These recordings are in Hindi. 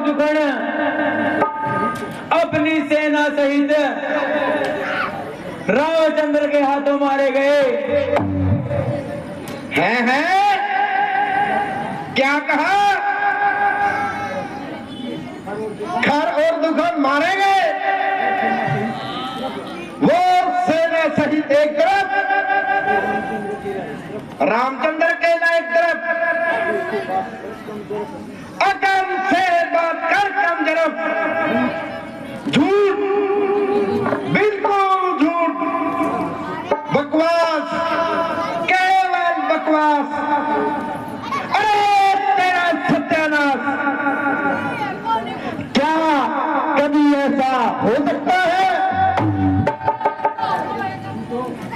दुखन अपनी सेना सहित रामचंद्र के हाथों मारे गए। हैं क्या कहा? खर और दुखन मारे गए, वो सेना सहित एक तरफ, रामचंद्र केला एक तरफ। अकम से बात कर कम जरब, झूठ, बिल्कुल झूठ, बकवास, केवल बकवास। अरे तेरा सत्यानाश! क्या कभी ऐसा हो सकता है?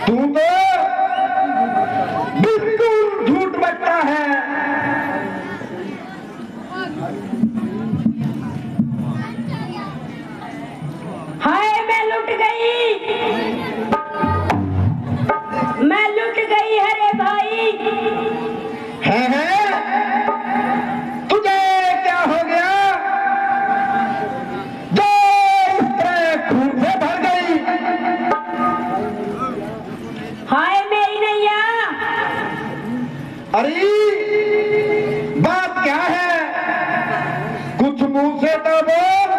तू तो बिल्कुल झूठ बकता है। हाय मैं लुट गई, मैं लुट गई। अरे भाई है तुझे क्या हो गया जो इस तरह खून से भर गई? हाय मेरी नैया। अरे बात क्या है? कुछ मुंह से तो बोल।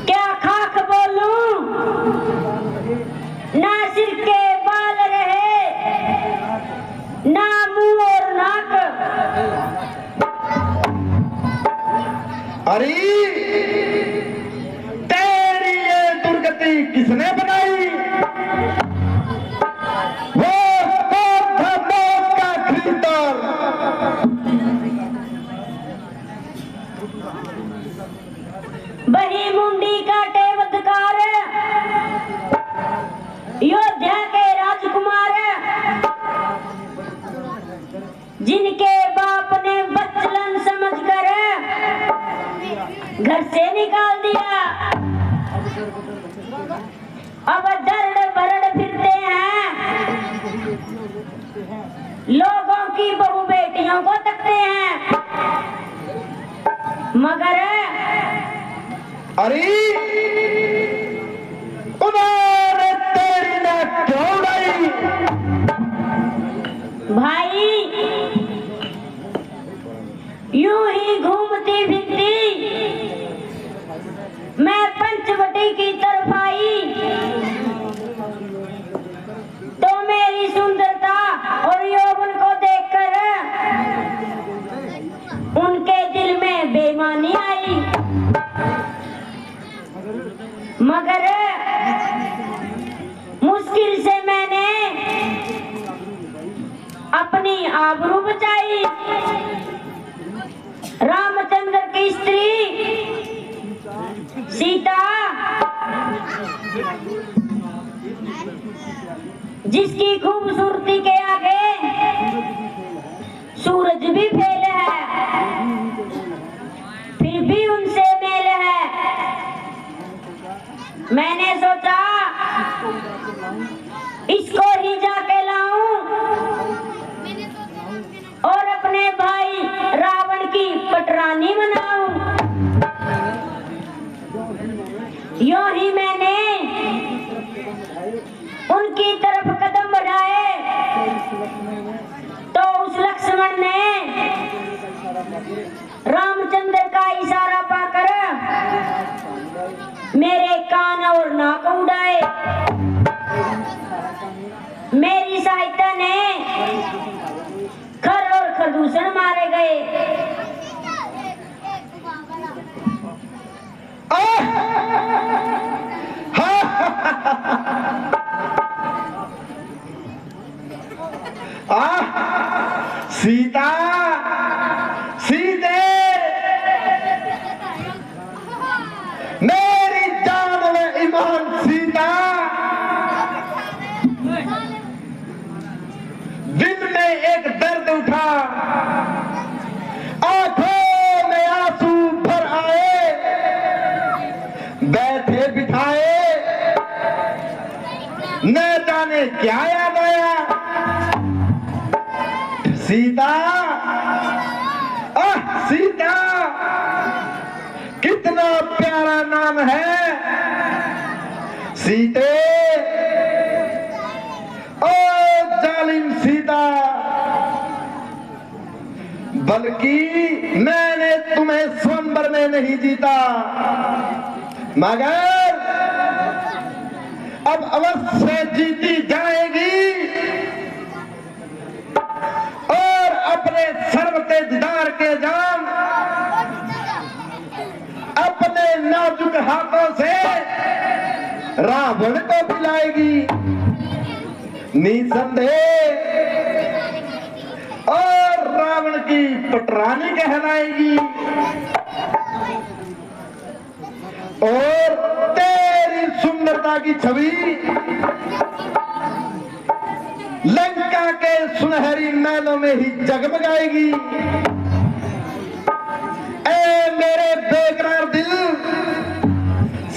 क्या खाक बोलूं? ना सिर के बाल रहे, ना मुंह और नाक। अरे तेरी ये दुर्गति किसने बनाई? वो कौन था मौत का खरीदार? बही मुंडी का टेवदकार, योद्धा के राजकुमार, जिनके बाप ने बच्चलन समझकर घर से निकाल दिया, अब दरड़ बरड़ फिरते हैं, लोगों की बहू बेटियों को तकते हैं। मगर अरे उन्होंने तेरी ना क्यों उड़ाई? भाई यूं ही घूमती फिरती मैं पंचवटी की तरफ आई, तो मेरी सुंदरता और यौवन को देखकर उनके दिल में बेईमानी आई। मगर मुश्किल से मैंने अपनी आबरू बचाई। रामचंद्र की स्त्री सीता, जिसकी खूबसूरती के आगे सूरज भी फेल है, फिर भी उनसे मेल है। मैंने सोचा इसको ही जाके लाऊं और अपने भाई रावण की पटरानी बनाऊं। यूं ही मैंने उनकी तरफ कदम बढ़ाए, तो उस लक्ष्मण ने रामचंद्र का इशारा पाकर मेरे कान और नाक उड़ाए। मेरी सहायता ने खर और खरदूषण मारे गए। सीता, सीते, मेरी जान में ईमान सीता, दिल में एक दर्द उठा, आंखों में आंसू भर आए, बैठे बिठाए न जाने क्या याद आया। सीता सीता कितना प्यारा नाम है सीते। ओ जालिम सीता, बल्कि मैंने तुम्हें स्वयंवर में नहीं जीता, मगर अब अवश्य जीती जाएगी और अपने सर्वतेजदार के जान अपने नाजुक हाथों से रावण को पिलाएगी निसंदेह, और रावण की पटरानी कहलाएगी। और तेरी सुंदरता की छवि लंका के सुनहरी महलों में ही जगमगाएगी। ऐ मेरे बेकरार दिल,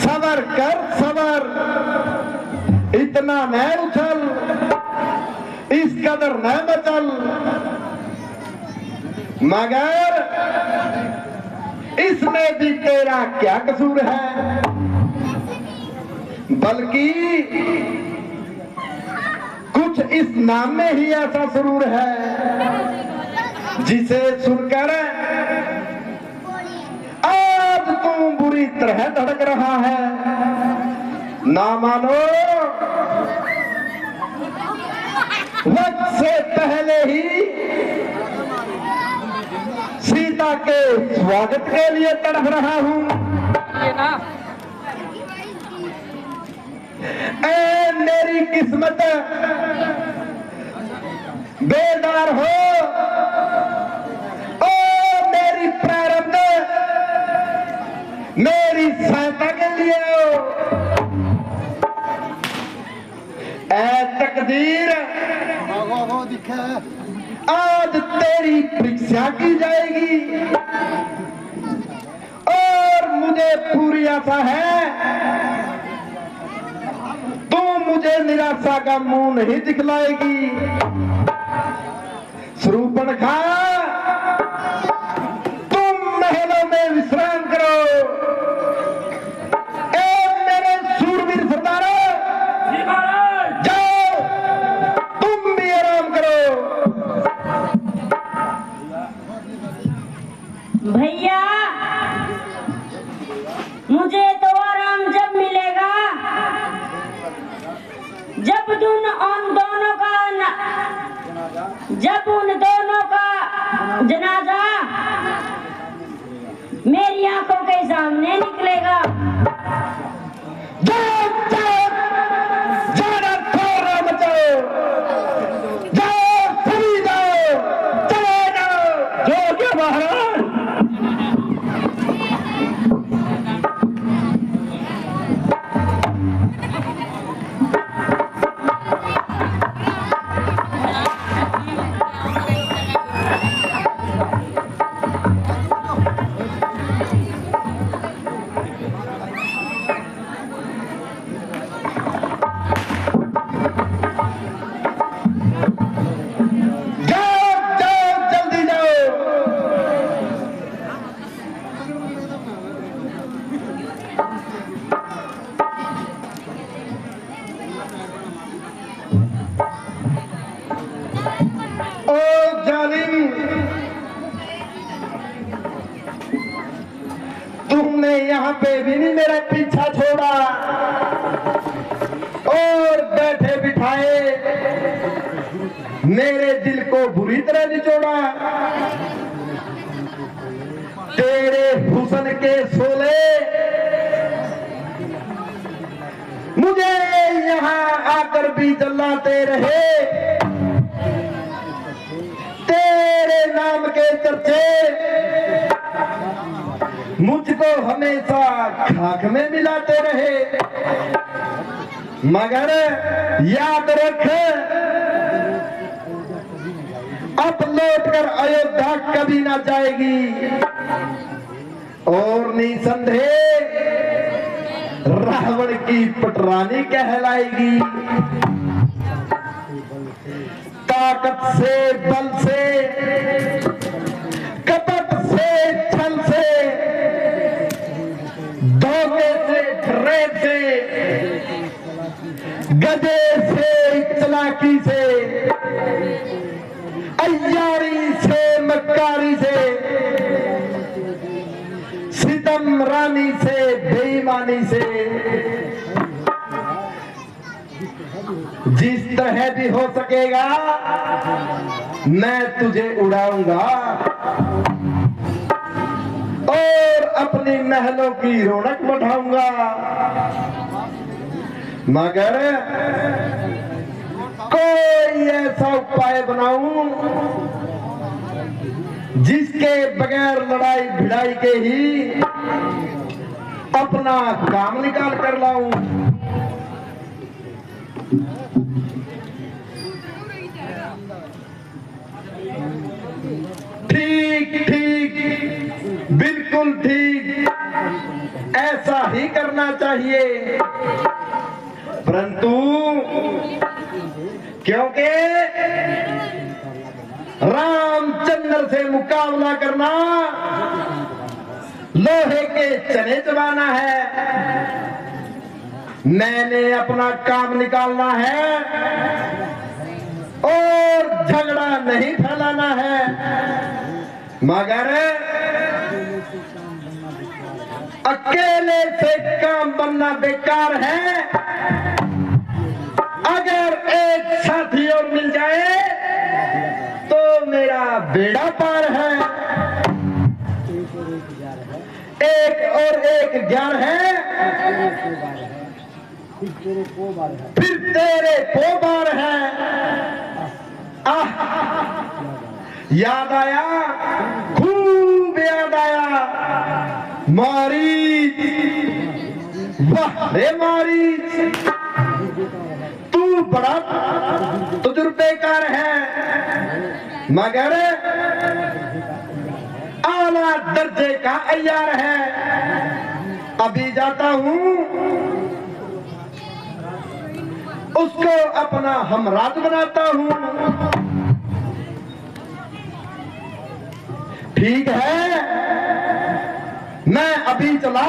सबर कर सबर, इतना न उछल, इस कदर न मचल, मगर इसमें भी तेरा क्या कसूर है, बल्कि कुछ इस नाम में ही ऐसा सुरूर है जिसे सुनकर आज तू बुरी तरह धड़क रहा है। ना मानो, वक्त से पहले ही सीता के स्वागत के लिए तड़प रहा हूं। ऐ मेरी किस्मत, बेदार हो, ओ मेरी प्रारब्ध, मेरी सहायता के लिए हो। ऐ तकदीर, आज तेरी परीक्षा की जाएगी और मुझे पूरी आशा है तू मुझे निराशा का मुंह नहीं दिखलाएगी। शूर्पणखा, तुम महलों में विश्राम करो। ए मेरे शूरवीर सरदारों, जाओ तुम भी आराम करो। भैया, मुझे तो आराम जब मिलेगा जब उन दोनों का जनाजा मेरी आंखों के सामने निकलेगा। जाओ जाओ, ज़्यादा शोर न मचाओ, जाओ सभी जाओ, चले जाओ। जो क्या महाराज, तुमने यहाँ पे भी नहीं मेरा पीछा छोड़ा और बैठे बिठाए मेरे दिल को बुरी तरह निचोड़ा। तेरे हुस्न के शोले मुझे यहाँ आकर भी जलाते रहे। तेरे नाम के चर्चे मुझको हमेशा खाक में मिलाते रहे, मगर याद रख, अब लौटकर अयोध्या कभी ना जाएगी और निसंदेह रावण की पटरानी कहलाएगी। ताकत से, बल से, कपट मक्कारी से, सितम रानी से, बेईमानी से, जिस तरह भी हो सकेगा मैं तुझे उड़ाऊंगा और अपनी महलों की रौनक बढ़ाऊंगा। मगर कोई ऐसा उपाय बनाऊं जिसके बगैर लड़ाई भिड़ाई के ही अपना काम निकाल कर लाऊं। ठीक ठीक, बिल्कुल ठीक, ऐसा ही करना चाहिए। परंतु क्योंकि रामचंद्र से मुकाबला करना लोहे के चने चबाना है। मैंने अपना काम निकालना है और झगड़ा नहीं फैलाना है। मगर अकेले से काम बनना बेकार है। अगर एक साथी और मिल जाए तो मेरा बेड़ा पार है। एक और एक 11 है, फिर तेरे को बार है। याद आया, खूब याद आया मारीच। वाह रे मारीच, तू बड़ा तजुर्बेकार है मगर आला दर्जे का अय्यार है। अभी जाता हूं, उसको अपना हमराज बनाता हूं। ठीक है, मैं अभी चला।